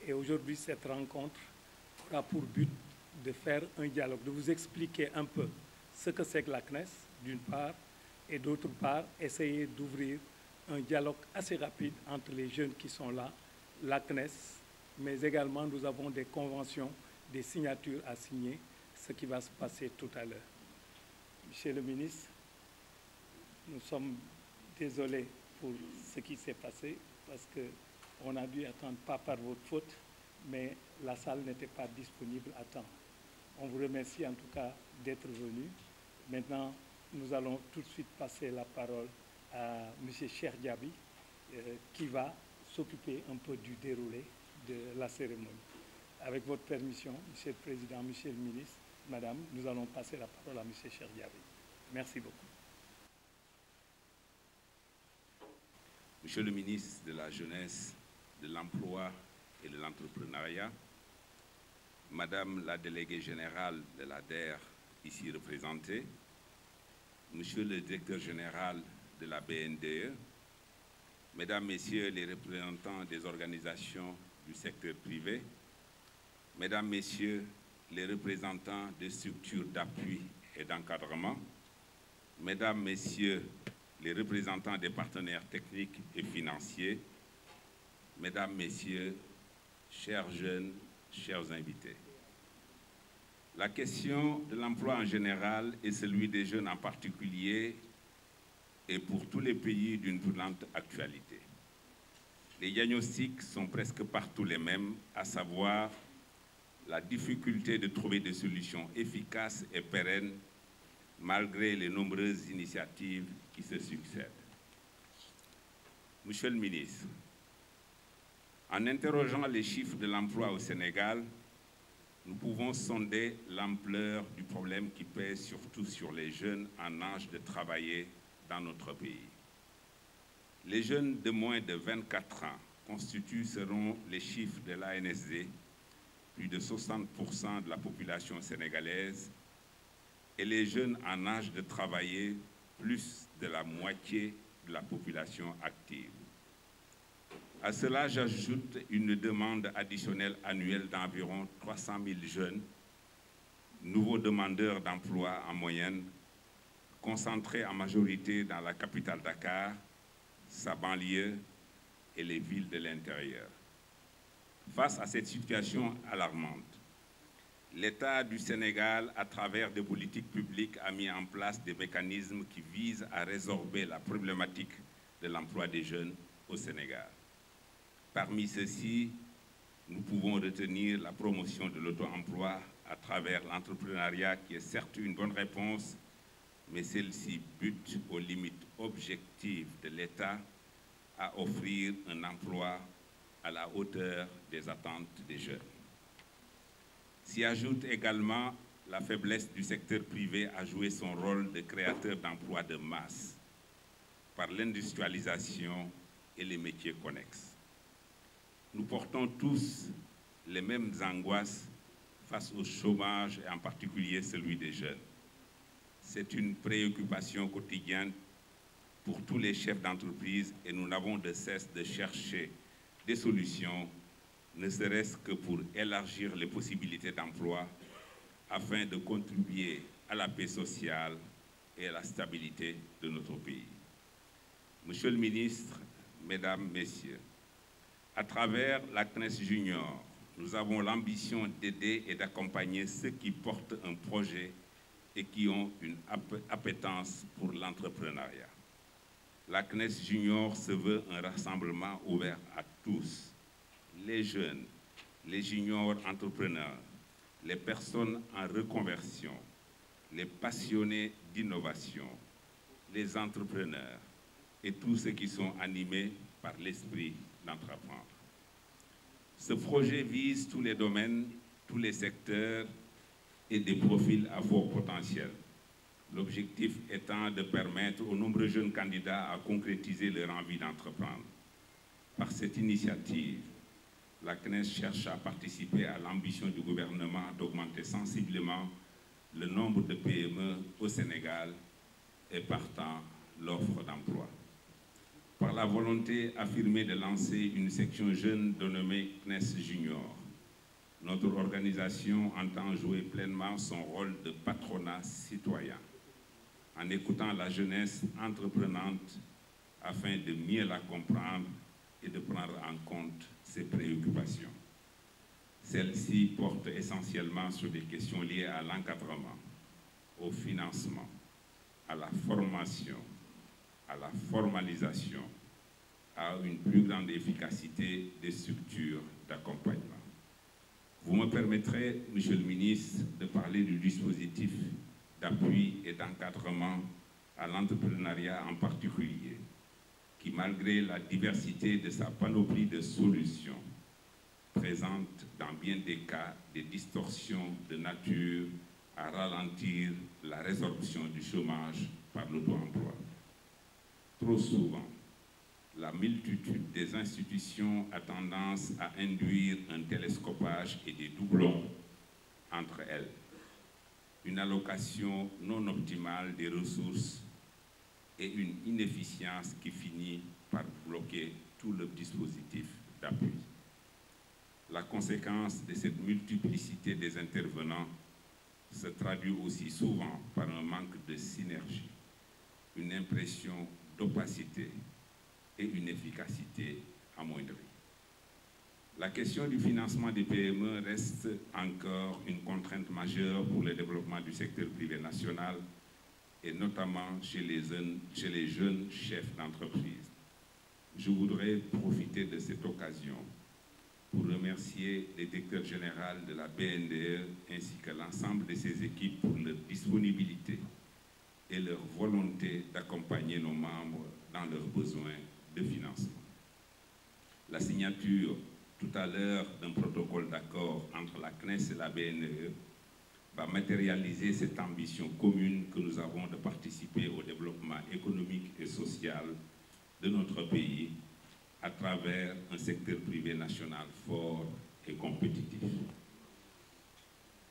Et aujourd'hui, cette rencontre aura pour but de faire un dialogue, de vous expliquer un peu ce que c'est que la CNES, d'une part, et d'autre part, essayer d'ouvrir un dialogue assez rapide entre les jeunes qui sont là, la CNES, mais également nous avons des conventions, des signatures à signer, ce qui va se passer tout à l'heure. Monsieur le ministre, nous sommes désolés pour ce qui s'est passé parce qu'on a dû attendre, pas par votre faute, mais la salle n'était pas disponible à temps. On vous remercie en tout cas d'être venu. Maintenant, nous allons tout de suite passer la parole à M. Cheikh Diaby, qui va s'occuper un peu du déroulé de la cérémonie. Avec votre permission, Monsieur le Président, Monsieur le Ministre, Madame, nous allons passer la parole à M. Cheikh Diaby. Merci beaucoup. Monsieur le ministre de la Jeunesse, de l'Emploi et de l'Entrepreneuriat, Madame la déléguée générale de l'ADER, ici représentée, Monsieur le directeur général de la BNDE, Mesdames, Messieurs les représentants des organisations du secteur privé, Mesdames, Messieurs les représentants des structures d'appui et d'encadrement, Mesdames, Messieurs les représentants des partenaires techniques et financiers, Mesdames, Messieurs, chers jeunes, chers invités. La question de l'emploi en général et celui des jeunes en particulier est pour tous les pays d'une brûlante actualité. Les diagnostics sont presque partout les mêmes, à savoir la difficulté de trouver des solutions efficaces et pérennes malgré les nombreuses initiatives qui se succèdent. Monsieur le ministre, en interrogeant les chiffres de l'emploi au Sénégal, nous pouvons sonder l'ampleur du problème qui pèse surtout sur les jeunes en âge de travailler dans notre pays. Les jeunes de moins de 24 ans constituent, selon les chiffres de l'ANSD, plus de 60% de la population sénégalaise, et les jeunes en âge de travailler, plus de la moitié de la population active. À cela, j'ajoute une demande additionnelle annuelle d'environ 300 000 jeunes, nouveaux demandeurs d'emploi en moyenne, concentrés en majorité dans la capitale Dakar, sa banlieue et les villes de l'intérieur. Face à cette situation alarmante, l'État du Sénégal, à travers des politiques publiques, a mis en place des mécanismes qui visent à résorber la problématique de l'emploi des jeunes au Sénégal. Parmi ceux-ci, nous pouvons retenir la promotion de l'auto-emploi à travers l'entrepreneuriat, qui est certes une bonne réponse, mais celle-ci bute aux limites objectives de l'État à offrir un emploi à la hauteur des attentes des jeunes. S'y ajoute également la faiblesse du secteur privé à jouer son rôle de créateur d'emplois de masse par l'industrialisation et les métiers connexes. Nous portons tous les mêmes angoisses face au chômage et en particulier celui des jeunes. C'est une préoccupation quotidienne pour tous les chefs d'entreprise et nous n'avons de cesse de chercher des solutions, ne serait-ce que pour élargir les possibilités d'emploi afin de contribuer à la paix sociale et à la stabilité de notre pays. Monsieur le ministre, Mesdames, Messieurs, à travers la CNES Junior, nous avons l'ambition d'aider et d'accompagner ceux qui portent un projet et qui ont une appétence pour l'entrepreneuriat. La CNES Junior se veut un rassemblement ouvert à tous, les jeunes, les juniors entrepreneurs, les personnes en reconversion, les passionnés d'innovation, les entrepreneurs et tous ceux qui sont animés par l'esprit d'entreprendre. Ce projet vise tous les domaines, tous les secteurs et des profils à fort potentiel. L'objectif étant de permettre aux nombreux jeunes candidats à concrétiser leur envie d'entreprendre. Par cette initiative, la CNES cherche à participer à l'ambition du gouvernement d'augmenter sensiblement le nombre de PME au Sénégal et partant l'offre d'emploi. par la volonté affirmée de lancer une section jeune dénommée CNES Junior. Notre organisation entend jouer pleinement son rôle de patronat citoyen, en écoutant la jeunesse entreprenante afin de mieux la comprendre et de prendre en compte ses préoccupations. Celle-ci porte essentiellement sur des questions liées à l'encadrement, au financement, à la formation, à la formalisation, à une plus grande efficacité des structures d'accompagnement. Vous me permettrez, Monsieur le ministre, de parler du dispositif d'appui et d'encadrement à l'entrepreneuriat en particulier, qui, malgré la diversité de sa panoplie de solutions, présente dans bien des cas des distorsions de nature à ralentir la résorption du chômage par l'auto-emploi. Trop souvent, la multitude des institutions a tendance à induire un télescopage et des doublons entre elles, une allocation non optimale des ressources et une inefficience qui finit par bloquer tout le dispositif d'appui. La conséquence de cette multiplicité des intervenants se traduit aussi souvent par un manque de synergie, une impression d'opacité et une efficacité amoindrie. La question du financement des PME reste encore une contrainte majeure pour le développement du secteur privé national et notamment chez les jeunes chefs d'entreprise. Je voudrais profiter de cette occasion pour remercier le directeur général de la BNDE ainsi que l'ensemble de ses équipes pour leur disponibilité et leur volonté d'accompagner nos membres dans leurs besoins de financement. La signature tout à l'heure d'un protocole d'accord entre la CNES et la BNDE va matérialiser cette ambition commune que nous avons de participer au développement économique et social de notre pays à travers un secteur privé national fort et compétitif.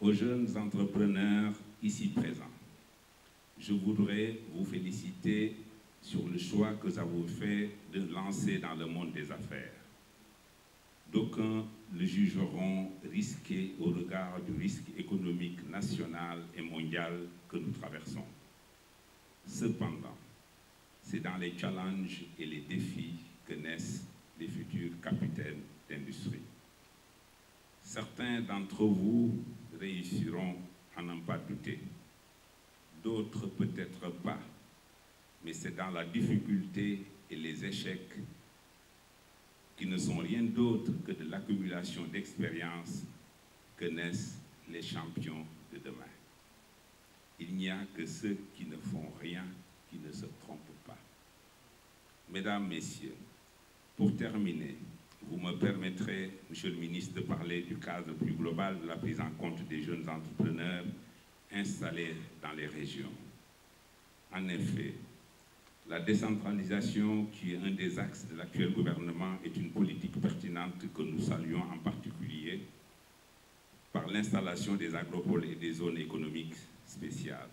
Aux jeunes entrepreneurs ici présents, je voudrais vous féliciter sur le choix que vous avez fait de lancer dans le monde des affaires. D'aucuns le jugeront risqué au regard du risque économique national et mondial que nous traversons. Cependant, c'est dans les challenges et les défis que naissent les futurs capitaines d'industrie. Certains d'entre vous réussiront à n'en pas douter, d'autres peut-être pas, mais c'est dans la difficulté et les échecs qui ne sont rien d'autre que de l'accumulation d'expériences que naissent les champions de demain. Il n'y a que ceux qui ne font rien qui ne se trompent pas. Mesdames, Messieurs, pour terminer, vous me permettrez, Monsieur le ministre, de parler du cadre plus global de la prise en compte des jeunes entrepreneurs installés dans les régions. En effet, la décentralisation, qui est un des axes de l'actuel gouvernement, est une politique pertinente que nous saluons en particulier par l'installation des agropoles et des zones économiques spéciales.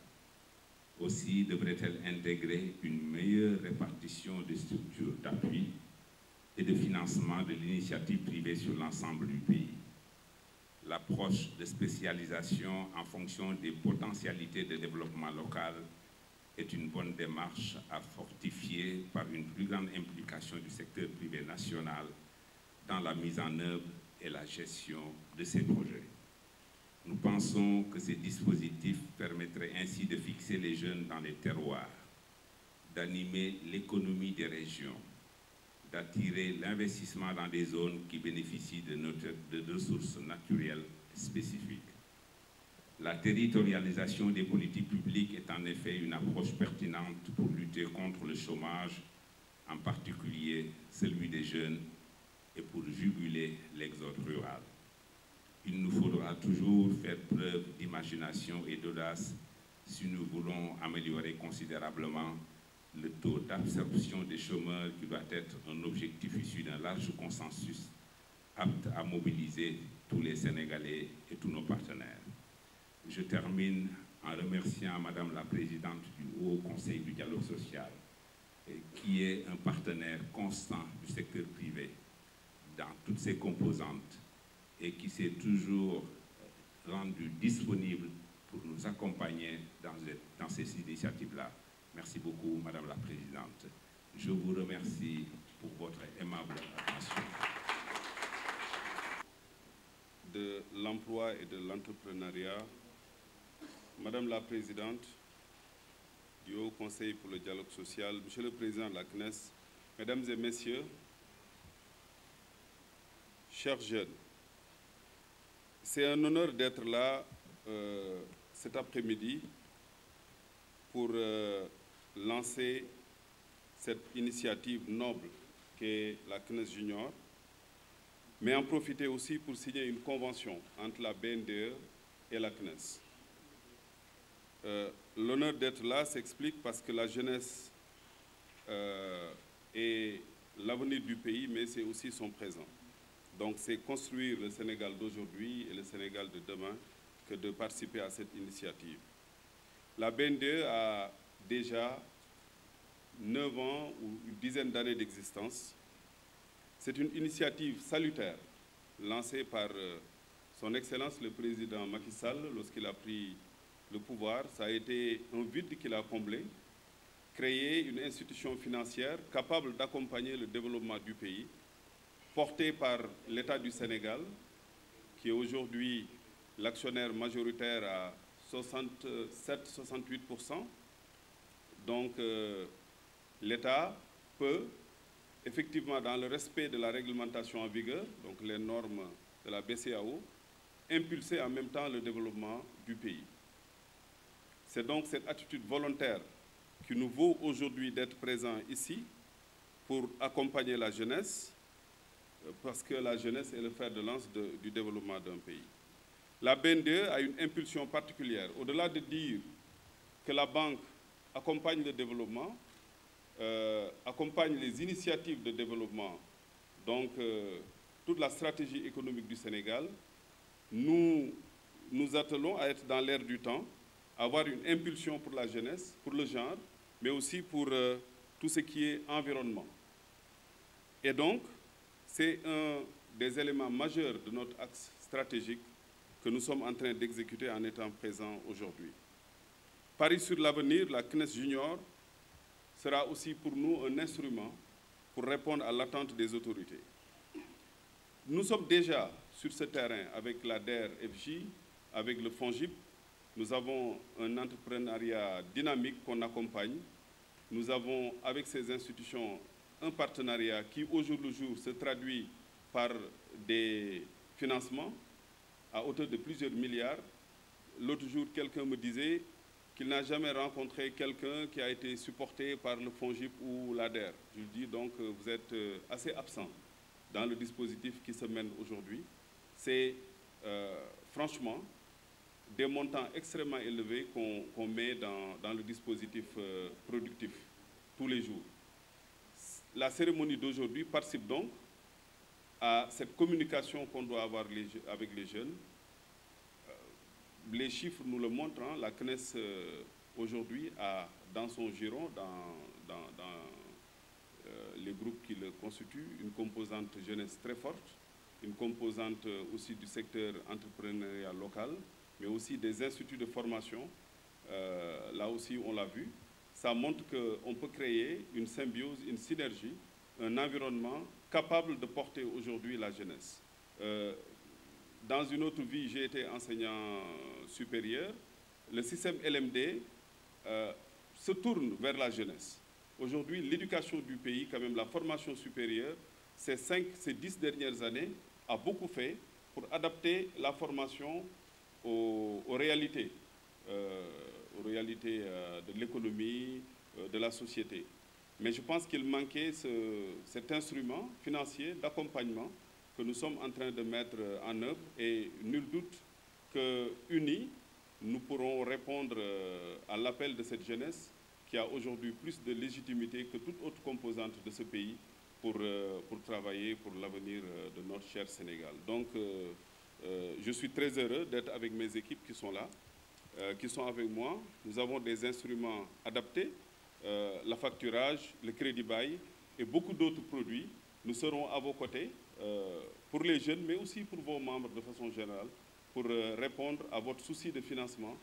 Aussi devrait-elle intégrer une meilleure répartition des structures d'appui et de financement de l'initiative privée sur l'ensemble du pays. L'approche de spécialisation en fonction des potentialités de développement local est une bonne démarche à fortifier par une plus grande implication du secteur privé national dans la mise en œuvre et la gestion de ces projets. Nous pensons que ces dispositifs permettraient ainsi de fixer les jeunes dans les terroirs, d'animer l'économie des régions, d'attirer l'investissement dans des zones qui bénéficient de ressources naturelles spécifiques. La territorialisation des politiques publiques est en effet une approche pertinente pour lutter contre le chômage, en particulier celui des jeunes, et pour juguler l'exode rural. Il nous faudra toujours faire preuve d'imagination et d'audace si nous voulons améliorer considérablement le taux d'absorption des chômeurs qui doit être un objectif issu d'un large consensus apte à mobiliser tous les Sénégalais et tous nos partenaires. Je termine en remerciant Madame la Présidente du Haut Conseil du dialogue social, qui est un partenaire constant du secteur privé dans toutes ses composantes et qui s'est toujours rendu disponible pour nous accompagner dans ces initiatives-là. Merci beaucoup, Madame la Présidente. Je vous remercie pour votre aimable attention. De l'emploi et de l'entrepreneuriat, Madame la Présidente du Haut Conseil pour le dialogue social, Monsieur le Président de la CNES, Mesdames et Messieurs, chers jeunes, c'est un honneur d'être là cet après-midi pour lancer cette initiative noble qu'est la CNES Junior, mais en profiter aussi pour signer une convention entre la BNDE et la CNES. L'honneur d'être là s'explique parce que la jeunesse est l'avenir du pays, mais c'est aussi son présent. Donc c'est construire le Sénégal d'aujourd'hui et le Sénégal de demain que de participer à cette initiative. La BNDE a déjà 9 ans ou une dizaine d'années d'existence. C'est une initiative salutaire lancée par son Excellence le Président Macky Sall lorsqu'il a pris le pouvoir. Ça a été un vide qu'il a comblé, créer une institution financière capable d'accompagner le développement du pays, portée par l'État du Sénégal, qui est aujourd'hui l'actionnaire majoritaire à 67-68%. Donc l'État peut, effectivement, dans le respect de la réglementation en vigueur, donc les normes de la BCEAO, impulser en même temps le développement du pays. C'est donc cette attitude volontaire qui nous vaut aujourd'hui d'être présents ici pour accompagner la jeunesse, parce que la jeunesse est le fer de lance du développement d'un pays. La BNDE a une impulsion particulière. Au-delà de dire que la banque accompagne le développement, accompagne les initiatives de développement, donc toute la stratégie économique du Sénégal, nous nous attelons à être dans l'air du temps, à avoir une impulsion pour la jeunesse, pour le genre, mais aussi pour tout ce qui est environnement. Et donc, c'est un des éléments majeurs de notre axe stratégique que nous sommes en train d'exécuter en étant présents aujourd'hui. Paris sur l'avenir, la CNES Junior sera aussi pour nous un instrument pour répondre à l'attente des autorités. Nous sommes déjà sur ce terrain avec la DER/FJ, avec le FONGIP. Nous avons un entrepreneuriat dynamique qu'on accompagne. Nous avons, avec ces institutions, un partenariat qui, au jour le jour, se traduit par des financements à hauteur de plusieurs milliards. L'autre jour, quelqu'un me disait qu'il n'a jamais rencontré quelqu'un qui a été supporté par le FONGIP ou l'ADER. Je lui dis donc, vous êtes assez absent dans le dispositif qui se mène aujourd'hui. C'est franchement des montants extrêmement élevés qu'on met dans le dispositif productif tous les jours. La cérémonie d'aujourd'hui participe donc à cette communication qu'on doit avoir avec les jeunes. Les chiffres nous le montrent, hein. La CNES aujourd'hui a dans son giron, dans les groupes qui le constituent, une composante jeunesse très forte, une composante aussi du secteur entrepreneurial local, mais aussi des instituts de formation. Là aussi, on l'a vu. Ça montre qu'on peut créer une symbiose, une synergie, un environnement capable de porter aujourd'hui la jeunesse. Dans une autre vie, j'ai été enseignant supérieur. Le système LMD se tourne vers la jeunesse. Aujourd'hui, l'éducation du pays, quand même la formation supérieure, ces 10 dernières années, a beaucoup fait pour adapter la formation aux réalités de l'économie, de la société. Mais je pense qu'il manquait cet instrument financier d'accompagnement que nous sommes en train de mettre en œuvre et nul doute qu'unis, nous pourrons répondre à l'appel de cette jeunesse qui a aujourd'hui plus de légitimité que toute autre composante de ce pays pour travailler pour l'avenir de notre cher Sénégal. Donc, je suis très heureux d'être avec mes équipes qui sont là, qui sont avec moi. Nous avons des instruments adaptés l'affacturage, le crédit bail et beaucoup d'autres produits. Nous serons à vos côtés pour les jeunes, mais aussi pour vos membres de façon générale, pour répondre à votre souci de financement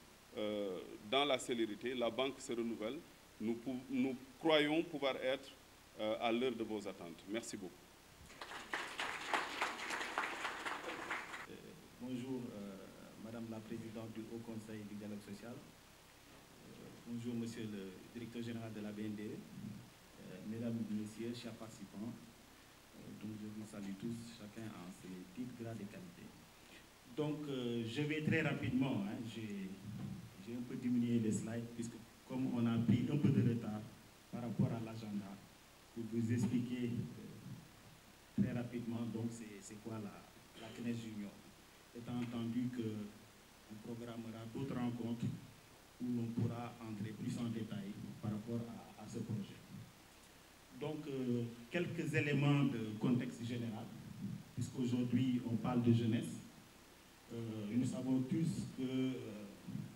dans la célérité. La banque se renouvelle. Nous croyons pouvoir être à l'heure de vos attentes. Merci beaucoup. Bonjour, Madame la Présidente du Haut Conseil du Dialogue Social. Bonjour, Monsieur le Directeur Général de la BNDE. Mesdames et Messieurs, chers participants, donc je vous salue tous, chacun en ses titres, grades et qualités. Donc, je vais très rapidement, hein, j'ai un peu diminué les slides, puisque comme on a pris un peu de retard par rapport à l'agenda, pour vous expliquer très rapidement, donc c'est quoi la CNES Junior. Étant entendu qu'on programmera d'autres rencontres où l'on pourra entrer plus en détail par rapport à ce projet. Donc, quelques éléments de contexte général, puisqu'aujourd'hui on parle de jeunesse. Nous savons tous que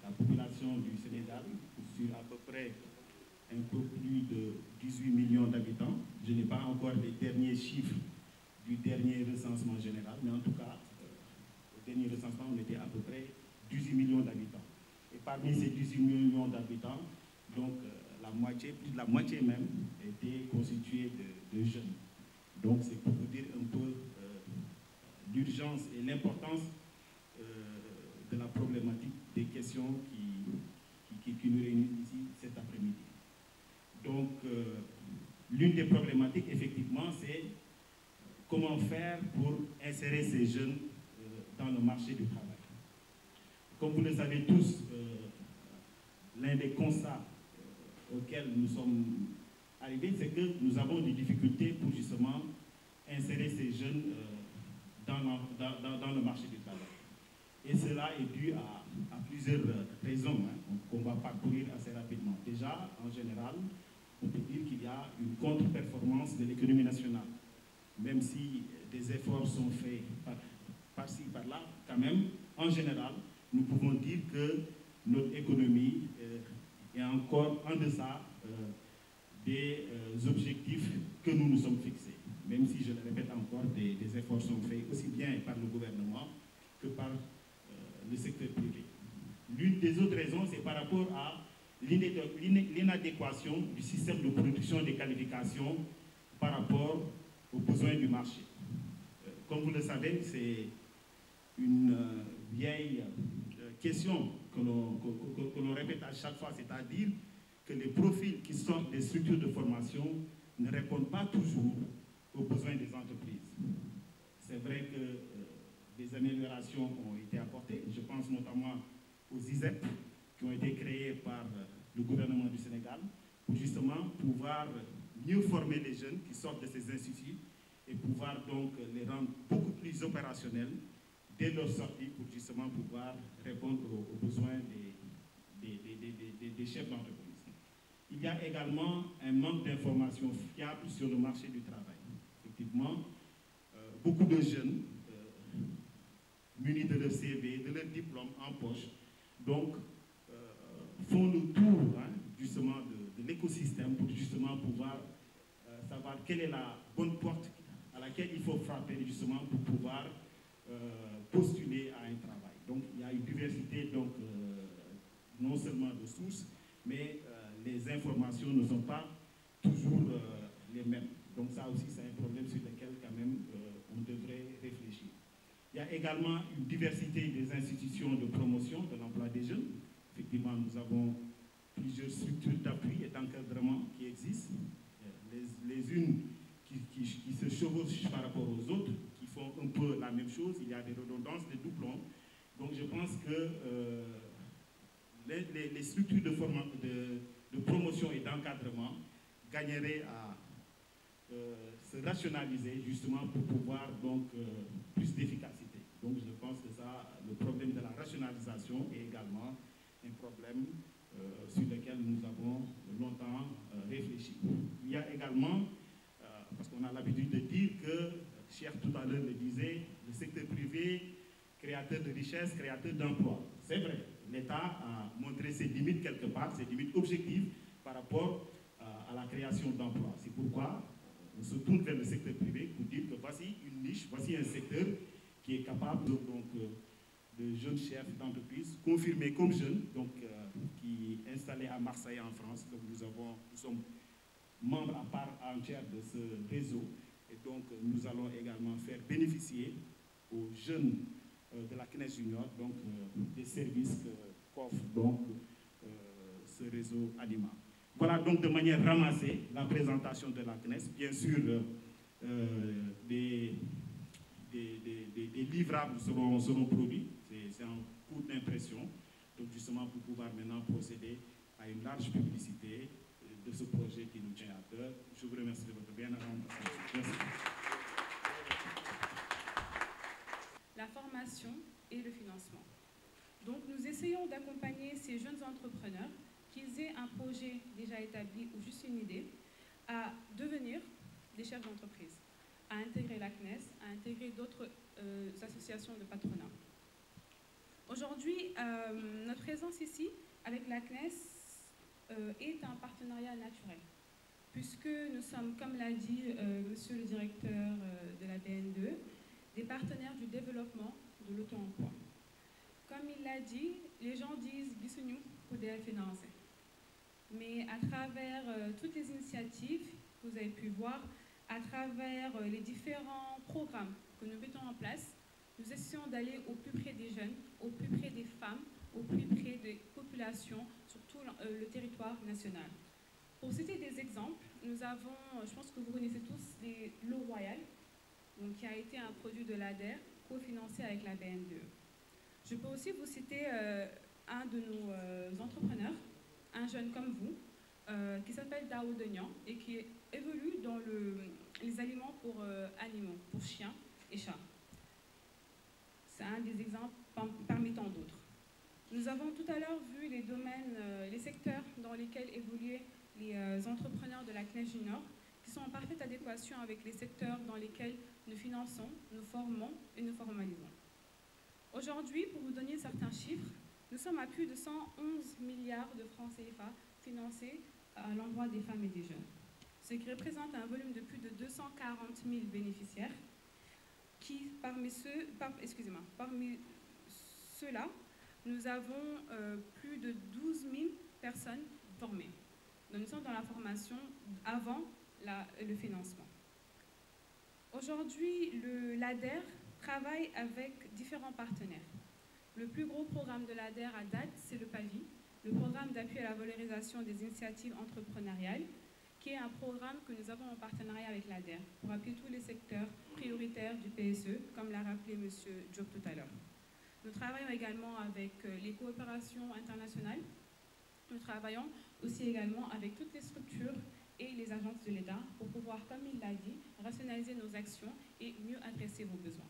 la population du Sénégal, sur à peu près un peu plus de 18 millions d'habitants, je n'ai pas encore les derniers chiffres du dernier recensement général, mais en tout cas, au dernier recensement, on était à peu près 18 millions d'habitants. Et parmi ces 18 millions d'habitants, donc la moitié, plus de la moitié même, était constituée de jeunes. Donc c'est pour vous dire un peu l'urgence et l'importance de la problématique des questions qui nous réunissent ici cet après-midi. Donc l'une des problématiques, effectivement, c'est comment faire pour insérer ces jeunes dans le marché du travail. Comme vous le savez tous, l'un des constats auxquels nous sommes arrivés, c'est que nous avons des difficultés pour justement insérer ces jeunes dans le marché du travail. Et cela est dû à plusieurs raisons, hein, qu'on va parcourir assez rapidement. Déjà, en général, on peut dire qu'il y a une contre-performance de l'économie nationale. Même si des efforts sont faits par-ci, par-là, quand même, en général, nous pouvons dire que notre économie est encore en deçà des objectifs que nous nous sommes fixés. Même si, je le répète encore, des efforts sont faits aussi bien par le gouvernement que par le secteur privé. L'une des autres raisons, c'est par rapport à l'inadéquation du système de production des qualifications par rapport aux besoins du marché. Comme vous le savez, c'est une vieille question que l'on répète à chaque fois, c'est-à-dire que les profils qui sortent des structures de formation ne répondent pas toujours aux besoins des entreprises. C'est vrai que des améliorations ont été apportées, je pense notamment aux ISEP qui ont été créés par le gouvernement du Sénégal pour justement pouvoir mieux former les jeunes qui sortent de ces instituts et pouvoir donc les rendre beaucoup plus opérationnels dès leur sortie pour justement pouvoir répondre aux besoins des chefs d'entreprise. Il y a également un manque d'informations fiables sur le marché du travail. Effectivement, beaucoup de jeunes munis de leur CV, de leur diplôme en poche, donc font le tour justement de l'écosystème pour justement pouvoir savoir quelle est la bonne porte à laquelle il faut frapper justement pour pouvoir postuler à un travail. Donc il y a une diversité donc, non seulement de sources, mais les informations ne sont pas toujours les mêmes. Donc ça aussi c'est un problème sur lequel quand même on devrait réfléchir. Il y a également une diversité des institutions de promotion de l'emploi des jeunes. Effectivement, nous avons plusieurs structures d'appui et d'encadrement qui existent, les unes qui se chevauchent par rapport aux autres, qui font un peu la même chose. Il y a des redondances, des doublons. Donc je pense que les structures de promotion et d'encadrement gagneraient à se rationaliser justement pour pouvoir donc plus d'efficacité. Donc je pense que ça, le problème de la rationalisation est également un problème sur lequel nous avons longtemps réfléchi. Il y a également, parce qu'on a l'habitude de dire que, Cheikh tout à l'heure le disait, le secteur privé, créateur de richesses, créateur d'emplois. C'est vrai, l'État a montré ses limites quelque part, ses limites objectives par rapport à la création d'emplois. C'est pourquoi on se tourne vers le secteur privé pour dire que voici une niche, voici un secteur qui est capable de jeunes chefs d'entreprise, confirmés comme jeunes, donc qui est installé à Marseille en France. Donc nous sommes membres à part entière de ce réseau et donc nous allons également faire bénéficier aux jeunes de la CNES Junior donc des services qu'offre donc ce réseau Anima. Voilà donc de manière ramassée la présentation de la CNES. Bien sûr, des livrables seront produits. C'est en cours d'impression. Donc justement pour pouvoir maintenant procéder à une large publicité de ce projet qui nous tient à cœur. Je vous remercie de votre bien attention. Merci. La formation et le financement. Donc nous essayons d'accompagner ces jeunes entrepreneurs, qu'ils aient un projet déjà établi ou juste une idée, à devenir des chefs d'entreprise, à intégrer la CNES, à intégrer d'autres associations de patronat. Aujourd'hui, notre présence ici avec la CNES est un partenariat naturel, puisque nous sommes, comme l'a dit monsieur le directeur de la BNDE, des partenaires du développement de l'auto-emploi. Comme il l'a dit, les gens disent « Gisuñu pour des financer ». Mais à travers toutes les initiatives que vous avez pu voir, à travers les différents programmes que nous mettons en place, nous essayons d'aller au plus près des jeunes, au plus près des femmes, au plus près des populations sur tout le territoire national. Pour citer des exemples, nous avons, je pense que vous connaissez tous, l'eau royale, donc, qui a été un produit de l'ADER, cofinancé avec la BNDE. Je peux aussi vous citer un de nos entrepreneurs, un jeune comme vous, qui s'appelle Dao Denian et qui évolue dans les aliments pour animaux, pour chiens et chats. C'est un des exemples parmi tant d'autres. Nous avons tout à l'heure vu les domaines, les secteurs dans lesquels évoluaient les entrepreneurs de la CNES Junior, qui sont en parfaite adéquation avec les secteurs dans lesquels nous finançons, nous formons et nous formalisons. Aujourd'hui, pour vous donner certains chiffres, nous sommes à plus de 111 milliards de francs CFA financés à l'endroit des femmes et des jeunes, ce qui représente un volume de plus de 240 000 bénéficiaires qui, parmi ceux-là, nous avons plus de 12 000 personnes formées. Donc, nous sommes dans la formation avant le financement. Aujourd'hui, l'ADER travaille avec différents partenaires. Le plus gros programme de l'ADER à date, c'est le PAVI, le programme d'appui à la valorisation des initiatives entrepreneuriales, qui est un programme que nous avons en partenariat avec l'ADER pour appuyer tous les secteurs prioritaires du PSE, comme l'a rappelé M. Diop tout à l'heure. Nous travaillons également avec les coopérations internationales. Nous travaillons aussi également avec toutes les structures et les agences de l'État pour pouvoir, comme il l'a dit, rationaliser nos actions et mieux adresser vos besoins.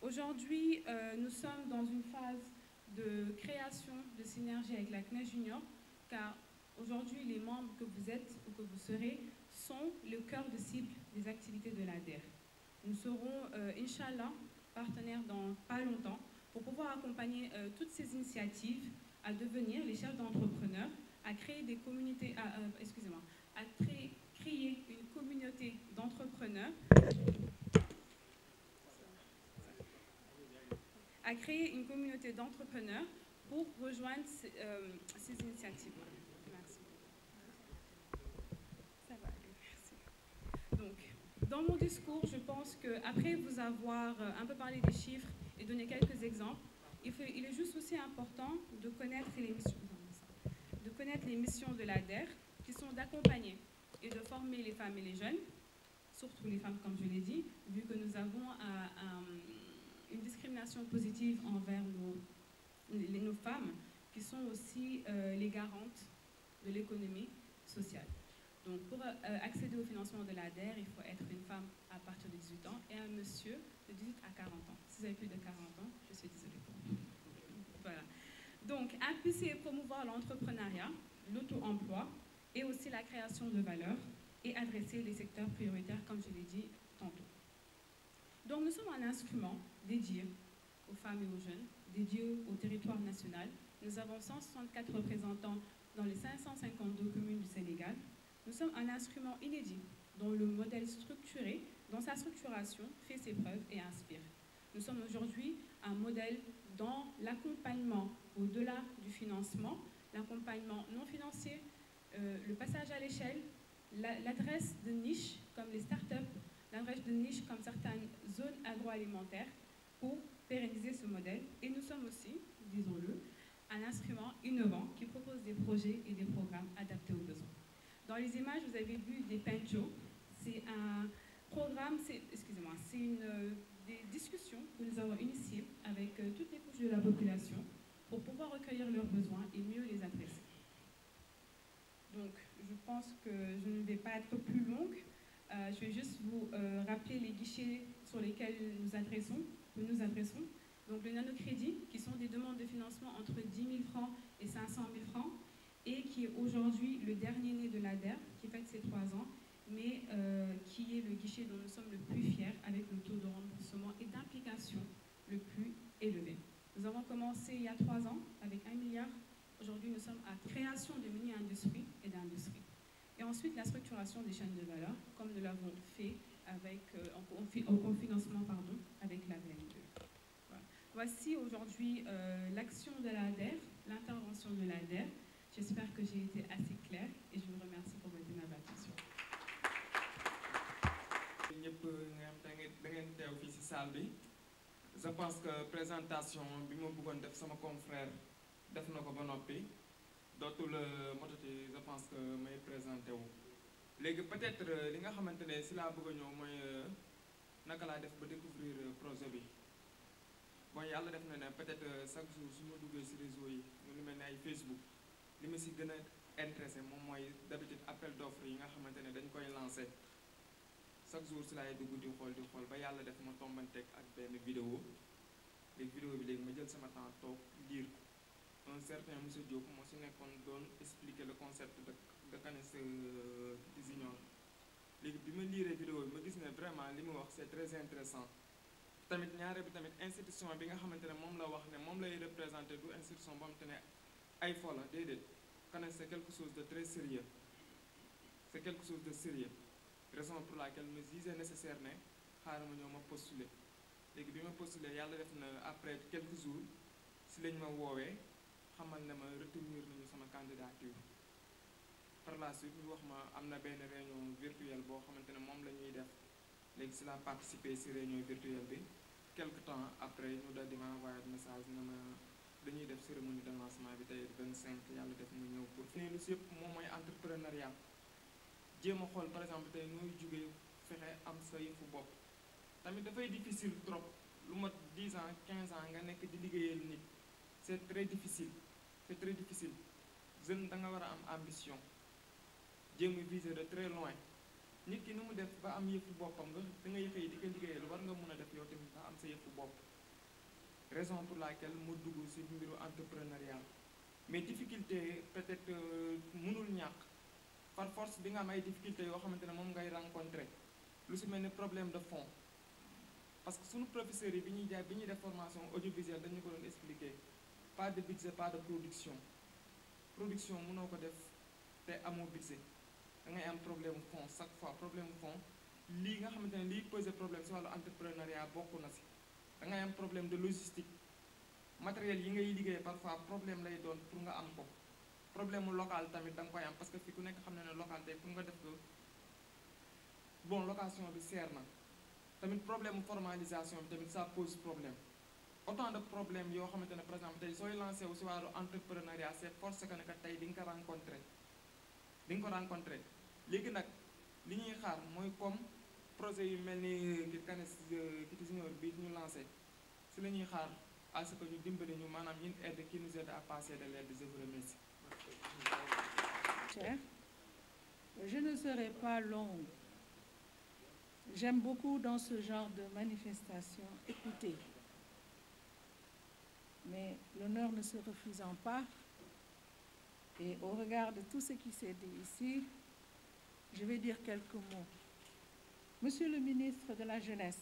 Aujourd'hui, nous sommes dans une phase de création de synergie avec la CNES Junior, car aujourd'hui, les membres que vous êtes ou que vous serez sont le cœur de cible des activités de l'ADER. Nous serons, Inch'Allah, partenaires dans pas longtemps pour pouvoir accompagner toutes ces initiatives à devenir les chefs d'entrepreneurs, à créer des communautés, à créer une communauté d'entrepreneurs, pour rejoindre ces initiatives-là. Merci. Ça va aller, merci. Donc, dans mon discours, je pense qu'après vous avoir un peu parlé des chiffres et donné quelques exemples, il est juste aussi important de connaître les missions de l'ADER, qui sont d'accompagner et de former les femmes et les jeunes, surtout les femmes, comme je l'ai dit, vu que nous avons une discrimination positive envers nos femmes, qui sont aussi les garantes de l'économie sociale. Donc, pour accéder au financement de l'ADER, il faut être une femme à partir de 18 ans et un monsieur de 18 à 40 ans. Si vous avez plus de 40 ans, je suis désolée pour vous. Voilà. Donc, impulser et promouvoir l'entrepreneuriat, l'auto-emploi et aussi la création de valeur et adresser les secteurs prioritaires, comme je l'ai dit tantôt. Donc, nous sommes un instrument dédié aux femmes et aux jeunes, dédié au territoire national. Nous avons 164 représentants dans les 552 communes du Sénégal. Nous sommes un instrument inédit dont le modèle structuré, dans sa structuration, fait ses preuves et inspire. Nous sommes aujourd'hui un modèle dans l'accompagnement au-delà du financement, l'accompagnement non financier, le passage à l'échelle, l'adresse de niche comme les startups, l'adresse de niche comme certaines zones agroalimentaires pour pérenniser ce modèle. Et nous sommes aussi, disons-le, un instrument innovant qui propose des projets et des programmes adaptés aux besoins. Dans les images, vous avez vu des Pencho. C'est un programme, c'est des discussions que nous avons initiées avec toutes les couches de la population pour pouvoir recueillir leurs besoins et mieux les adresser. Donc, je pense que je ne vais pas être plus longue. Je vais juste vous rappeler les guichets sur lesquels nous nous adressons. Donc, le nanocrédit, qui sont des demandes de financement entre 10 000 francs et 500 000 francs, et qui est aujourd'hui le dernier né de l'ADER, qui fête ses 3 ans, mais qui est le guichet dont nous sommes le plus fiers, avec le taux de remboursement et d'implication le plus élevé. Nous avons commencé il y a 3 ans avec 1 milliard. Aujourd'hui, nous sommes à création de mini-industries et d'industries. Et ensuite, la structuration des chaînes de valeur, comme nous l'avons fait avec, en cofinancement avec la BN2. Voilà. Voici aujourd'hui l'action de l'ADER, l'intervention de l'ADER. J'espère que j'ai été assez claire et je vous remercie pour votre aimable attention. Je pense que la présentation bi ma bëggoon def sama confrère def na ko ba noppi dootul motati je pense que may présenté wu léegi peut-être li nga xamante ne si laa bëgg a ñëw mooy naka laa def ba découvrir projet bi bon yàlla def na ne peut-être chaque jour su ma duggee si réseau yi lu mel ne ay Facebook li ma si gën a intéressé moom mooy d'habitude appel d'offres yi nga xamante ne dañ koy lancé chaque jour si laay dugg di xool ba yàlla def ma tombanteeg ak benn vidéo léegi vidéo bi léegi ma jël sama temps toog lire un certain monsieur Diop moo si nekkoon doon expliquer le concept de CANES Junior léegi bi ma lire vidéo bi ma gis ne vraiment li mu wax c'est très intéressant tamit ñaare bi tamit institution bi nga xamante ne moom la wax ne moom lay représenter du institution boo xamante ne ay fo la déedéet CANES c'est quelque chose de très sérieux c'est quelque chose de sérieux raison pour laquelle me disais nécessaire ne xaaral ma ñëw ma postuler léegi bi ma postuler yàlla def na après quelques jours si lañ ma woowee xamal ne ma retenir nañu sama candidature par la suite ñu wax ma am na benn réunion virtuelle boo xamante ne moom la ñuy def léegi si la participer si réunion virtuelle bi quelque temps après ñu daal di ma envoyé message ne ma dañuy def cérémonie de lancement bi tey 25 yàlla def ma ñëw pour fi lu si yëpp moom mooy entrepreneuriat jéem a xool par exemple tey nooy jógee fexe am sa yëfu bopp tamit dafay difficile trop lu mat 10 ans 15 ans nga nekk di liggéeyal nit c'est très difficile jeune da nga war a am ambition jéem a viser de très loin nit ki ni mu def ba am yëfu boppam nga da ngay xëy di ko liggéeyal war nga mun a def yow tamit ba am sa yëfu bopp raison pour laquelle mu dugg ci mbiru entrepreneuriat mais difficulté peut-être mënul ñàkk par force bi nga am ay difficultés yoo xamante ne moom ngay rencontrer lu ci mel ni problème de fond parce que suñu professeurs yi bi ñuy def formation audiovisuelle dañu ko doon expliquer pas de budget pas de production mënoo ko def te amoo budget da ngay am problème fond chaque fois problème fond lii nga xamante ne liy poser problème ci wàllu entrepreneuriat bokk na ci da ngay am problème de logistique matériel yi ngay liggéey parfois problème lay doon pour nga am ko problème mu local tamit da nga koy am parce que fi ku nekk xam na ne local tey pour nga def ko bon location bi seer na tamit problème formalisation bi tamit ça pose problème autant de problèmes yoo xamante ne par exemple tey sooy lancé wu si wàllu entrepreneuriat c'est force que ne que tey di nga ko rencontré léegi nag li ñuy xaar mooy comme projet yu mel ni CANES Junior bi ñu lancé si la ñuy xaar à ce que ñu dimbali ñu maanaam une aide qui nous aide à passer de l'aide. Je vous remercie. Cher, je ne serai pas longue. J'aime beaucoup dans ce genre de manifestation écouter. Mais l'honneur ne se refusant pas, et au regard de tout ce qui s'est dit ici, je vais dire quelques mots. Monsieur le ministre de la Jeunesse,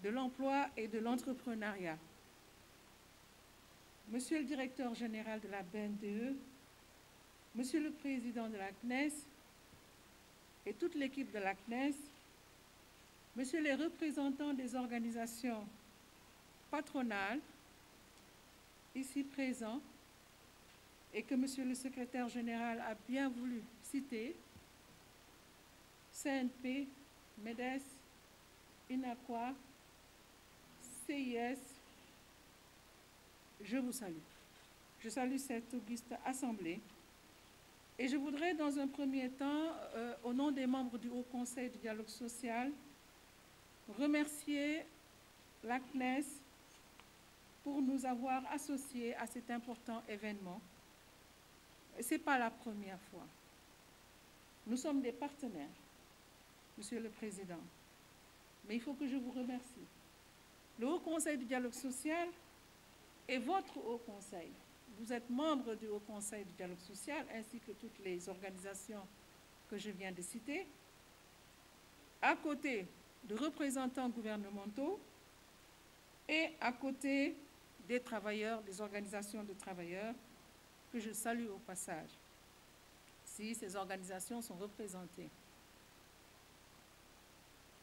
de l'Emploi et de l'Entrepreneuriat, Monsieur le directeur général de la BNDE, Monsieur le président de la CNES, et toute l'équipe de la CNES, Messieurs les représentants des organisations patronales ici présents et que Monsieur le secrétaire général a bien voulu citer, CNP, MEDES, INACOA, CIS, je vous salue. Je salue cette auguste assemblée et je voudrais dans un premier temps, au nom des membres du Haut Conseil du dialogue social, remercier la CNES pour nous avoir associés à cet important événement. Ce n'est pas la première fois. Nous sommes des partenaires, Monsieur le Président, mais il faut que je vous remercie. Le Haut Conseil du dialogue social est votre Haut Conseil. Vous êtes membre du Haut Conseil du dialogue social ainsi que toutes les organisations que je viens de citer, à côté de représentants gouvernementaux et à côté des travailleurs, des organisations de travailleurs que je salue au passage, si ces organisations sont représentées.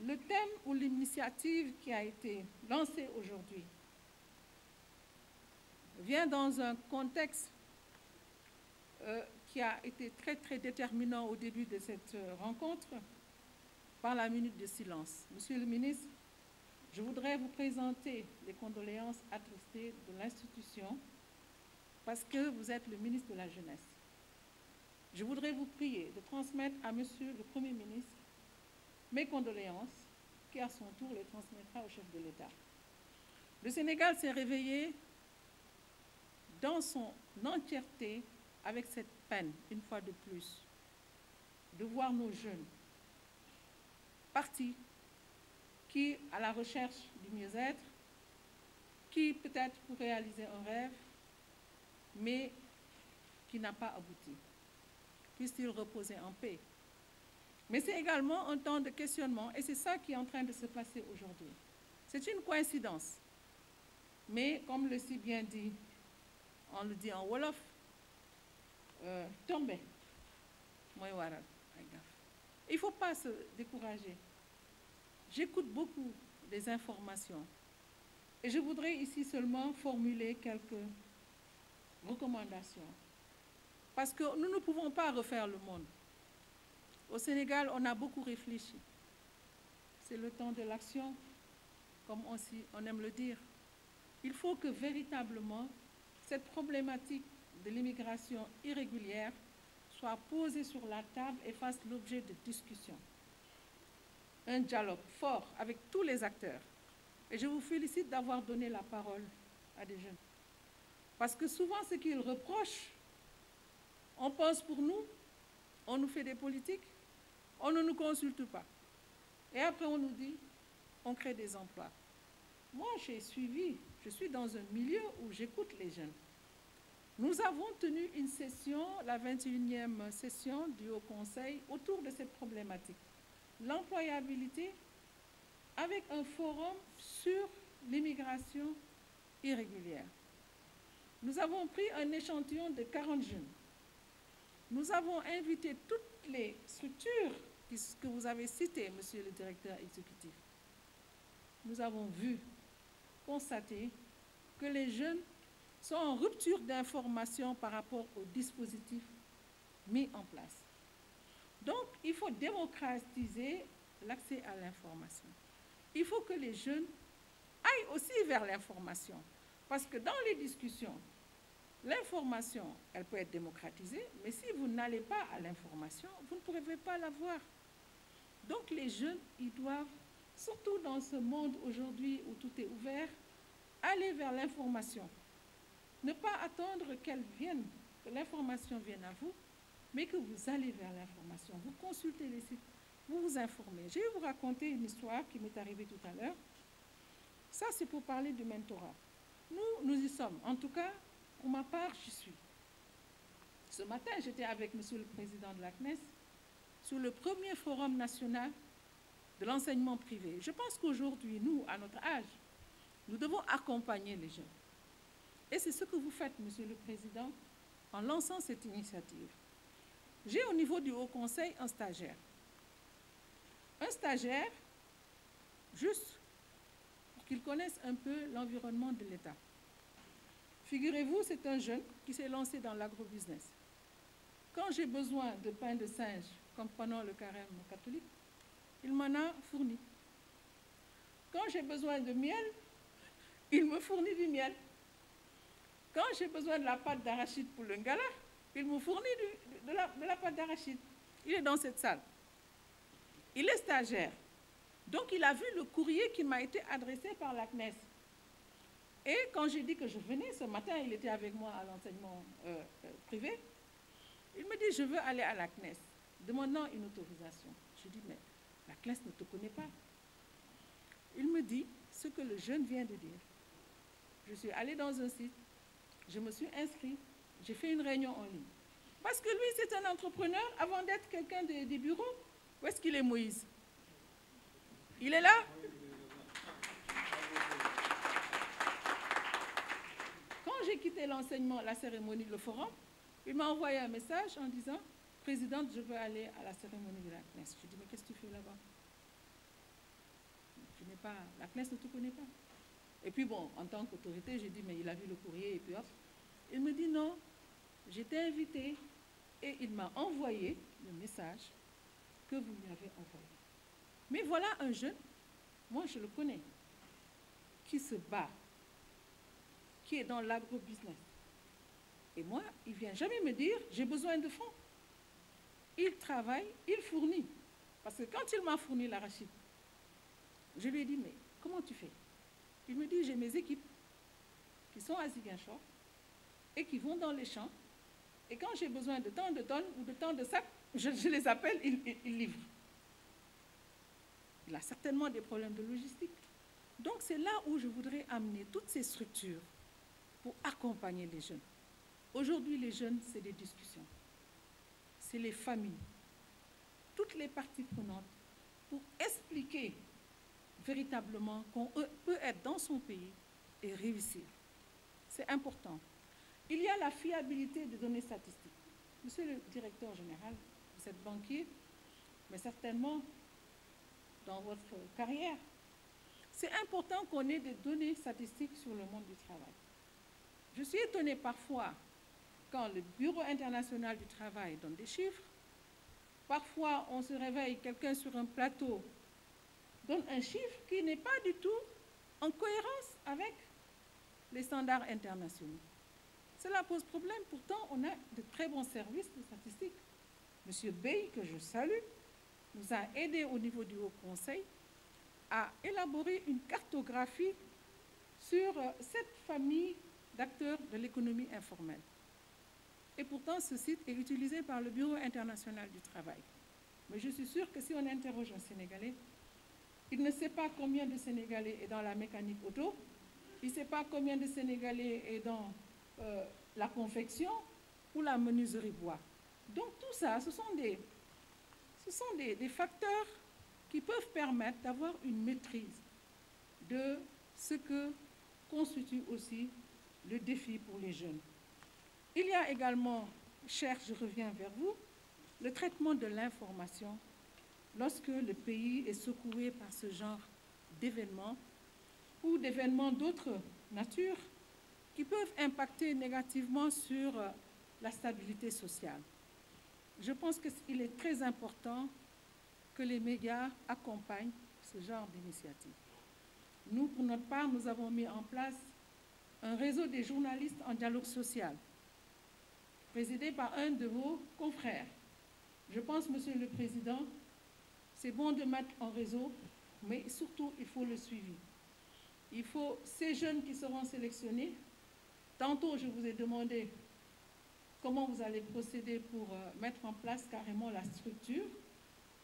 Le thème ou l'initiative qui a été lancée aujourd'hui vient dans un contexte qui a été très déterminant au début de cette rencontre par la minute de silence. Monsieur le ministre, je voudrais vous présenter les condoléances attristées de l'institution parce que vous êtes le ministre de la Jeunesse. Je voudrais vous prier de transmettre à Monsieur le Premier ministre mes condoléances, qui à son tour les transmettra au chef de l'État. Le Sénégal s'est réveillé dans son entièreté avec cette peine, une fois de plus, de voir nos jeunes partis qui, à la recherche du mieux-être, qui peut-être pour réaliser un rêve, mais qui n'a pas abouti. Puisse-t-il reposer en paix. Mais c'est également un temps de questionnement et c'est ça qui est en train de se passer aujourd'hui. C'est une coïncidence. Mais comme le si bien dit, on le dit en Wolof, tomber. Il ne faut pas se décourager. J'écoute beaucoup des informations et je voudrais ici seulement formuler quelques recommandations. Parce que nous ne pouvons pas refaire le monde. Au Sénégal, on a beaucoup réfléchi. C'est le temps de l'action, comme on aime le dire. Il faut que véritablement cette problématique de l'immigration irrégulière soit posée sur la table et fasse l'objet de discussions. Un dialogue fort avec tous les acteurs. Et je vous félicite d'avoir donné la parole à des jeunes. Parce que souvent, ce qu'ils reprochent, on pense pour nous, on nous fait des politiques, on ne nous consulte pas. Et après, on nous dit, on crée des emplois. Moi, j'ai suivi, je suis dans un milieu où j'écoute les jeunes. Nous avons tenu une session, la 21e session du Haut Conseil, autour de cette problématique. L'employabilité avec un forum sur l'immigration irrégulière. Nous avons pris un échantillon de 40 jeunes. Nous avons invité toutes les structures que vous avez citées, Monsieur le directeur exécutif. Nous avons vu, constaté que les jeunes sont en rupture d'information par rapport aux dispositifs mis en place. Donc, il faut démocratiser l'accès à l'information. Il faut que les jeunes aillent aussi vers l'information. Parce que dans les discussions, l'information, elle peut être démocratisée, mais si vous n'allez pas à l'information, vous ne pourrez pas l'avoir. Donc les jeunes, ils doivent, surtout dans ce monde aujourd'hui où tout est ouvert, aller vers l'information. Ne pas attendre qu'elle vienne, que l'information vienne à vous, mais que vous allez vers l'information. Vous consultez les sites, vous vous informez. Je vais vous raconter une histoire qui m'est arrivée tout à l'heure. Ça, c'est pour parler du mentorat. Nous y sommes. En tout cas, pour ma part, j'y suis. Ce matin, j'étais avec Monsieur le Président de la CNES sur le premier forum national de l'enseignement privé. Je pense qu'aujourd'hui, nous, à notre âge, nous devons accompagner les jeunes. Et c'est ce que vous faites, Monsieur le Président, en lançant cette initiative. J'ai au niveau du Haut Conseil un stagiaire. un stagiaire, juste pour qu'il connaisse un peu l'environnement de l'État. Figurez-vous, c'est un jeune qui s'est lancé dans l'agrobusiness. Quand j'ai besoin de pain de singe, comme pendant le carême catholique, il m'en a fourni. Quand j'ai besoin de miel, il me fournit du miel. Quand j'ai besoin de la pâte d'arachide pour le ngala, il me fournit de la pâte d'arachide. Il est dans cette salle. Il est stagiaire. Donc, il a vu le courrier qui m'a été adressé par la CNES. Et quand j'ai dit que je venais, ce matin, il était avec moi à l'enseignement privé. Il me dit, je veux aller à la CNES, demandant une autorisation. Je dis, mais la CNES ne te connaît pas. Il me dit ce que le jeune vient de dire. Je suis allée dans un site, je me suis inscrite, j'ai fait une réunion en ligne. Parce que lui, c'est un entrepreneur avant d'être quelqu'un des bureaux. Où est-ce qu'il est, Moïse? Il est là? Quand j'ai quitté l'enseignement, la cérémonie, le forum, il m'a envoyé un message en disant, présidente, je veux aller à la cérémonie de la CNES. Je dis, mais qu'est-ce que tu fais là-bas? La CNES ne te connaît pas. Et puis bon, en tant qu'autorité, j'ai dit, mais il a vu le courrier, et puis hop. Il me dit, non, j'étais invité, et il m'a envoyé le message que vous lui avez envoyé. Mais voilà un jeune, moi je le connais, qui se bat, qui est dans l'agrobusiness. Et moi, il ne vient jamais me dire, j'ai besoin de fonds. Il travaille, il fournit. Parce que quand il m'a fourni l'arachide, je lui ai dit, mais comment tu fais? Il me dit, j'ai mes équipes qui sont à Ziguinchor et qui vont dans les champs. Et quand j'ai besoin de tant de tonnes ou de tant de sacs, je les appelle, ils livrent. Il a certainement des problèmes de logistique. Donc c'est là où je voudrais amener toutes ces structures pour accompagner les jeunes. Aujourd'hui, les jeunes, c'est des discussions. C'est les familles, toutes les parties prenantes pour expliquer véritablement qu'on peut être dans son pays et réussir. C'est important. Il y a la fiabilité des données statistiques. Monsieur le directeur général, vous êtes banquier, mais certainement dans votre carrière, c'est important qu'on ait des données statistiques sur le monde du travail. Je suis étonnée parfois quand le Bureau international du travail donne des chiffres. Parfois, on se réveille, quelqu'un sur un plateau donne un chiffre qui n'est pas du tout en cohérence avec les standards internationaux. Cela pose problème. Pourtant, on a de très bons services de statistiques. Monsieur Bey, que je salue, nous a aidés au niveau du Haut Conseil à élaborer une cartographie sur cette famille d'acteurs de l'économie informelle. Et pourtant, ce site est utilisé par le Bureau international du travail. Mais je suis sûre que si on interroge un Sénégalais, il ne sait pas combien de Sénégalais est dans la mécanique auto, il ne sait pas combien de Sénégalais est dans la confection ou la menuiserie bois. Donc tout ça, ce sont des facteurs qui peuvent permettre d'avoir une maîtrise de ce que constitue aussi le défi pour les jeunes. Il y a également, cher, je reviens vers vous, le traitement de l'information lorsque le pays est secoué par ce genre d'événements ou d'événements d'autres natures qui peuvent impacter négativement sur la stabilité sociale. Je pense qu'il est très important que les médias accompagnent ce genre d'initiative. Nous, pour notre part, nous avons mis en place un réseau des journalistes en dialogue social, présidé par un de vos confrères. Je pense, Monsieur le Président, c'est bon de mettre en réseau, mais surtout, il faut le suivi. Il faut ces jeunes qui seront sélectionnés. Tantôt, je vous ai demandé comment vous allez procéder pour mettre en place carrément la structure.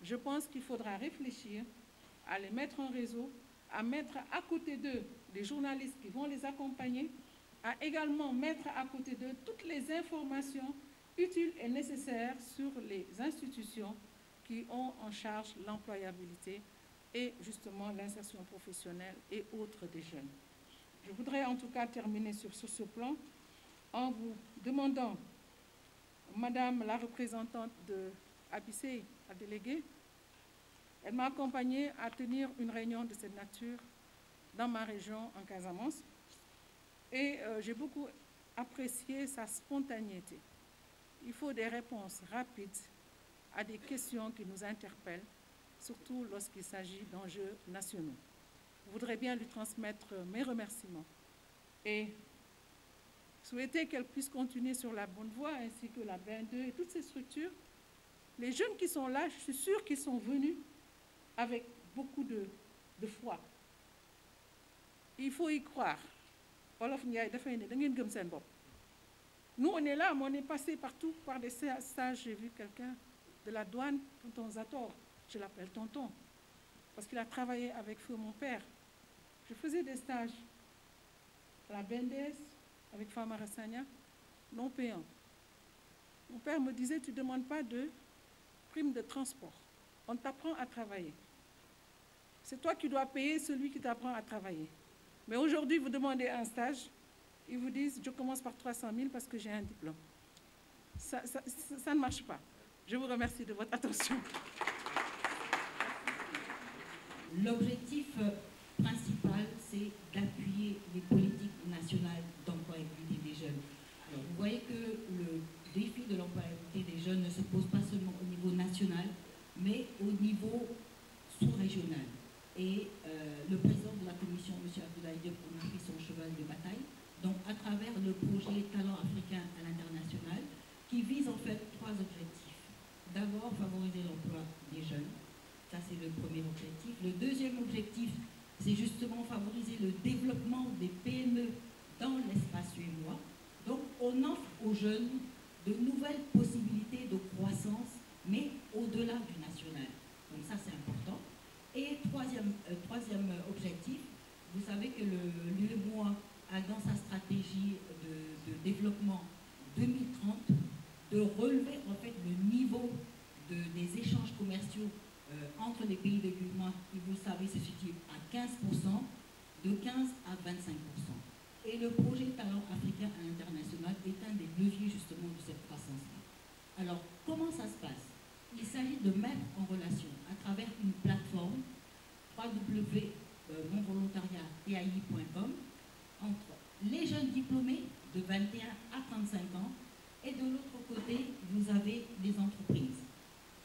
Je pense qu'il faudra réfléchir à les mettre en réseau, à mettre à côté d'eux des journalistes qui vont les accompagner, à également mettre à côté d'eux toutes les informations utiles et nécessaires sur les institutions qui ont en charge l'employabilité et justement l'insertion professionnelle et autres des jeunes. Je voudrais en tout cas terminer sur ce plan en vous demandant, Madame la représentante de ABC, la déléguée, Elle m'a accompagnée à tenir une réunion de cette nature dans ma région, en Casamance. Et j'ai beaucoup apprécié sa spontanéité. Il faut des réponses rapides à des questions qui nous interpellent, surtout lorsqu'il s'agit d'enjeux nationaux. Je voudrais bien lui transmettre mes remerciements et souhaiter qu'elle puisse continuer sur la bonne voie, ainsi que la BN2 et toutes ces structures. Les jeunes qui sont là, je suis sûre qu'ils sont venus avec beaucoup de foi. Il faut y croire. Olof Ndiaye dafay ne da ngeen gëm seen bopp. Nous, on est là, mais on est passé partout par des stages. J'ai vu quelqu'un de la douane, tonton Zator, je l'appelle tonton, parce qu'il a travaillé avec feu mon père. Je faisais des stages à la BNDES avec Famara Sagna, non payants. Mon père me disait, tu ne demandes pas de prime de transport, on t'apprend à travailler. C'est toi qui dois payer celui qui t'apprend à travailler. Mais aujourd'hui, vous demandez un stage, ils vous disent, je commence par 300 000 parce que j'ai un diplôme. Ça ne marche pas. Je vous remercie de votre attention. L'objectif principal, c'est d'appuyer les politiques nationales d'employabilité des jeunes. Alors, vous voyez que le défi de l'employabilité des jeunes ne se pose pas seulement au niveau national, mais au niveau sous-régional. Et le président de la commission, M. Abdoulaye Diop, a pris son cheval de bataille, donc à travers le projet Talent africain à l'international, qui vise en fait 3 objectifs. D'abord, favoriser l'emploi des jeunes. Ça, c'est le premier objectif. Le deuxième objectif, c'est justement favoriser le développement des PME dans l'espace suédois. Donc, on offre aux jeunes de nouvelles possibilités de croissance, mais au-delà du national. Donc ça, c'est important. Et troisième objectif, vous savez que l'UEMOA a dans sa stratégie de développement 2030 de relever en fait le niveau des échanges commerciaux entre les pays de l'UEMOA, qui vous le savez se situe à 15%, de 15 à 25%. Et le projet Talent africain à l'international est un des leviers justement de cette croissance-là. Alors, comment ça se passe? Il s'agit de mettre en relation à travers une plateforme www.monvolontariat.ai.com entre les jeunes diplômés de 21 à 35 ans et de l'autre côté, vous avez les entreprises.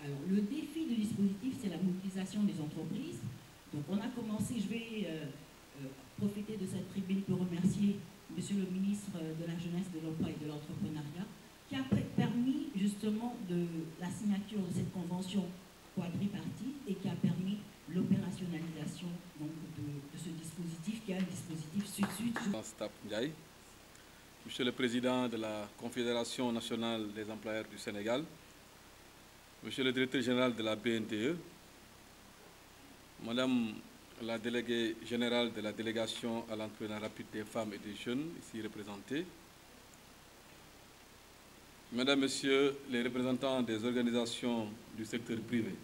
Alors, le défi du dispositif, c'est la mobilisation des entreprises. Donc, on a commencé, je vais profiter de cette tribune pour remercier Monsieur le ministre de la Jeunesse, de l'Emploi et de l'Entrepreneuriat, qui a permis justement la signature de cette convention quadripartite et qui a permis l'opérationnalisation de ce dispositif, qui est un dispositif sud-sud. Monsieur le Président de la Confédération nationale des employeurs du Sénégal, Monsieur le Directeur général de la BNDE, Madame la déléguée générale de la délégation à l'entrepreneuriat rapide des femmes et des jeunes, ici représentées, Mesdames, Messieurs les représentants des organisations du secteur privé,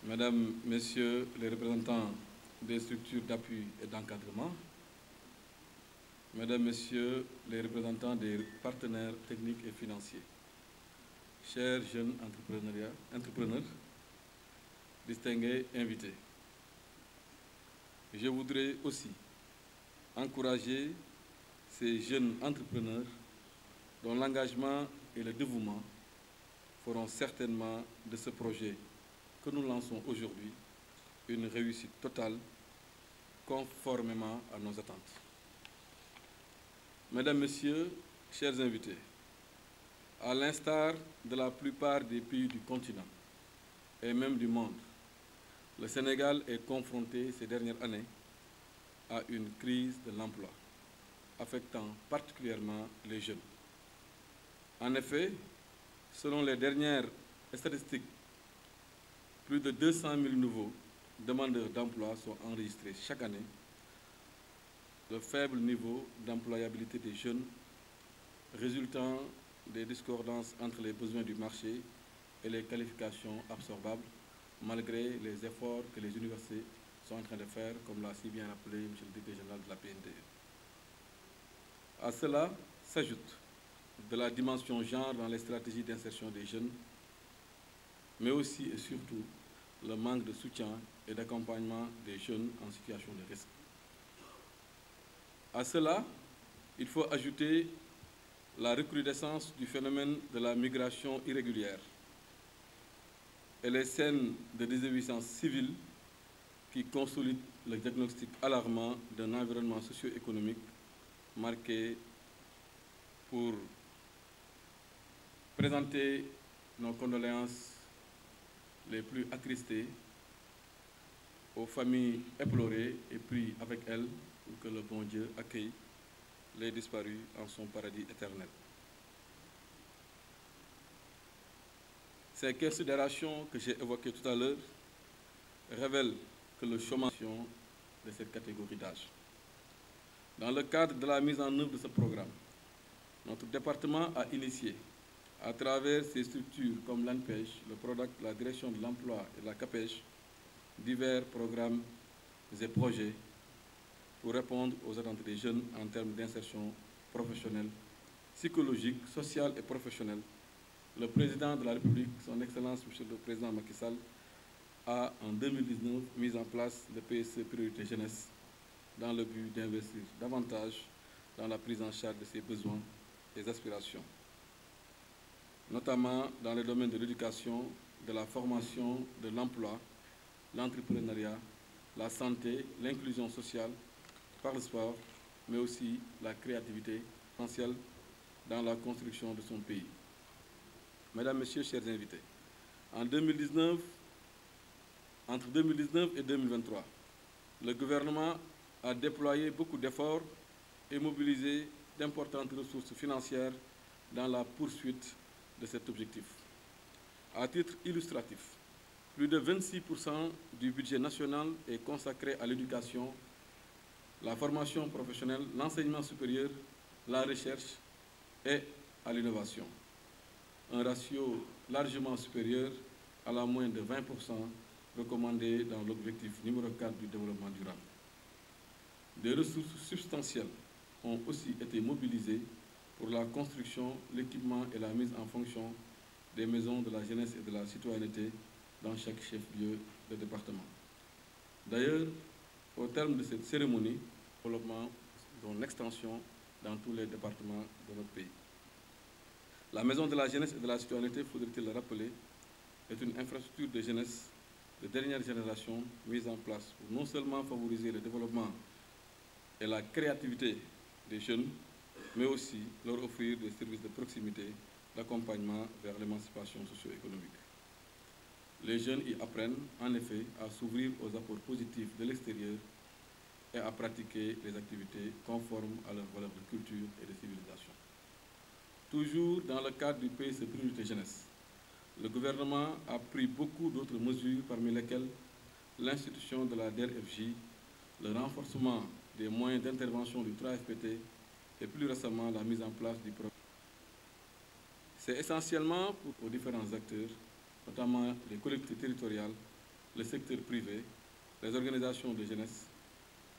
Mesdames, Messieurs les représentants des structures d'appui et d'encadrement, Mesdames, Messieurs les représentants des partenaires techniques et financiers, chers jeunes entrepreneurs, distingués invités, je voudrais aussi encourager ces jeunes entrepreneurs dont l'engagement et le dévouement feront certainement de ce projet que nous lançons aujourd'hui une réussite totale conformément à nos attentes. Mesdames, Messieurs, chers invités, à l'instar de la plupart des pays du continent et même du monde, le Sénégal est confronté ces dernières années à une crise de l'emploi, affectant particulièrement les jeunes. En effet, selon les dernières statistiques, plus de 200 000 nouveaux demandeurs d'emploi sont enregistrés chaque année. Le faible niveau d'employabilité des jeunes résultant des discordances entre les besoins du marché et les qualifications absorbables, malgré les efforts que les universités sont en train de faire, comme l'a si bien rappelé M. le directeur général de la BNDE. À cela s'ajoute de la dimension genre dans les stratégies d'insertion des jeunes, mais aussi et surtout le manque de soutien et d'accompagnement des jeunes en situation de risque. À cela, il faut ajouter la recrudescence du phénomène de la migration irrégulière et les scènes de désobéissance civile qui consolident le diagnostic alarmant d'un environnement socio-économique marqué. Pour présenter nos condoléances les plus attristées aux familles éplorées et prie avec elles pour que le bon Dieu accueille les disparus en son paradis éternel. Ces considérations que j'ai évoquées tout à l'heure révèlent que le chômage de cette catégorie d'âge. Dans le cadre de la mise en œuvre de ce programme, notre département a initié, à travers ses structures comme l'ANPEJ, le PRODAC, la Direction de l'Emploi et la CAPEJ, divers programmes et projets pour répondre aux attentes des jeunes en termes d'insertion professionnelle, psychologique, sociale et professionnelle. Le président de la République, son Excellence, Monsieur le Président Macky Sall, a en 2019 mis en place le PSE Priorité Jeunesse dans le but d'investir davantage dans la prise en charge de ses besoins et aspirations, notamment dans les domaines de l'éducation, de la formation, de l'emploi, l'entrepreneuriat, la santé, l'inclusion sociale, par le sport, mais aussi la créativité essentielle dans la construction de son pays. Mesdames, Messieurs, chers invités, entre 2019 et 2023, le gouvernement a déployé beaucoup d'efforts et mobilisé d'importantes ressources financières dans la poursuite de cet objectif. À titre illustratif, plus de 26% du budget national est consacré à l'éducation, la formation professionnelle, l'enseignement supérieur, la recherche et à l'innovation. Un ratio largement supérieur à la moyenne de 20% recommandée dans l'objectif numéro 4 du développement durable. Des ressources substantielles ont aussi été mobilisées pour la construction, l'équipement et la mise en fonction des maisons de la jeunesse et de la citoyenneté dans chaque chef-lieu de département. D'ailleurs, au terme de cette cérémonie, développement dont l'extension dans tous les départements de notre pays. La maison de la jeunesse et de la citoyenneté, faudrait-il le rappeler, est une infrastructure de jeunesse de dernière génération mise en place pour non seulement favoriser le développement et la créativité des jeunes, mais aussi leur offrir des services de proximité, d'accompagnement vers l'émancipation socio-économique. Les jeunes y apprennent en effet à s'ouvrir aux apports positifs de l'extérieur et à pratiquer les activités conformes à leurs valeurs de culture et de civilisation. Toujours dans le cadre du PSE Priorité Jeunesse, le gouvernement a pris beaucoup d'autres mesures, parmi lesquelles l'institution de la DER/FJ, le renforcement des moyens d'intervention du 3FPT et plus récemment la mise en place du programme. C'est essentiellement pour différents acteurs, notamment les collectivités territoriales, le secteur privé, les organisations de jeunesse,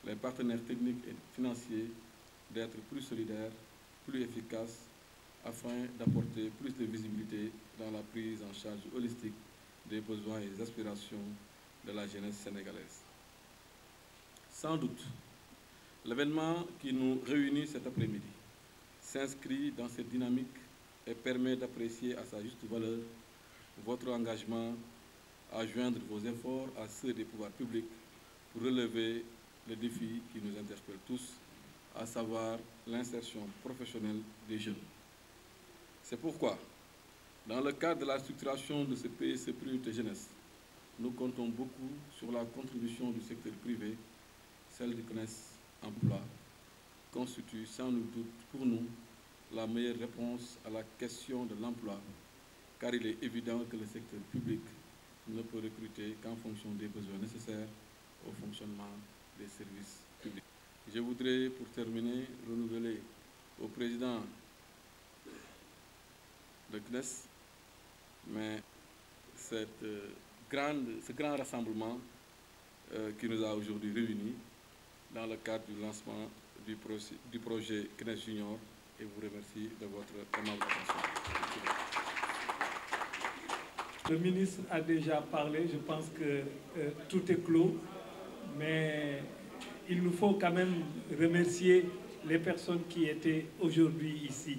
les partenaires techniques et financiers, d'être plus solidaires, plus efficaces, afin d'apporter plus de visibilité dans la prise en charge holistique des besoins et des aspirations de la jeunesse sénégalaise. Sans doute, l'événement qui nous réunit cet après-midi s'inscrit dans cette dynamique et permet d'apprécier à sa juste valeur votre engagement à joindre vos efforts à ceux des pouvoirs publics pour relever le défi qui nous interpelle tous, à savoir l'insertion professionnelle des jeunes. C'est pourquoi, dans le cadre de la structuration de ce PSE Priorité Jeunesse, nous comptons beaucoup sur la contribution du secteur privé, celle du CNES Emploi, constitue sans nul doute pour nous la meilleure réponse à la question de l'emploi, car il est évident que le secteur public ne peut recruter qu'en fonction des besoins nécessaires au fonctionnement des services publics. Je voudrais, pour terminer, renouveler au président de CNES, mais ce grand rassemblement qui nous a aujourd'hui réunis dans le cadre du lancement du projet CNES Junior, et vous remercie de votre aimable attention. Le ministre a déjà parlé, je pense que tout est clos, mais il nous faut quand même remercier les personnes qui étaient aujourd'hui ici.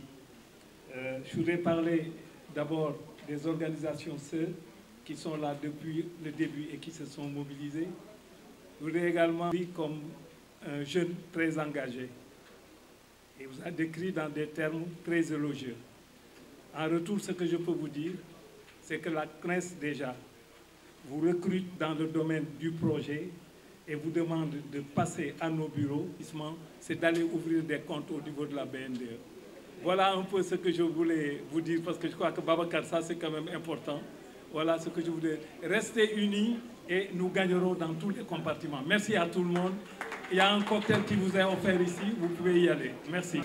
Je voudrais parler d'abord des organisations sœurs qui sont là depuis le début et qui se sont mobilisées. Je voudrais également dire comme un jeune très engagé. Et vous a décrit dans des termes très élogieux. En retour, ce que je peux vous dire, c'est que la CNES déjà vous recrute dans le domaine du projet et vous demande de passer à nos bureaux. C'est d'aller ouvrir des comptes au niveau de la BNDE. Voilà un peu ce que je voulais vous dire, parce que je crois que Babacar, ça c'est quand même important. Voilà ce que je voulais. Restez unis et nous gagnerons dans tous les compartiments. Merci à tout le monde. Il y a un cocktail qui vous est offert ici, vous pouvez y aller. Merci.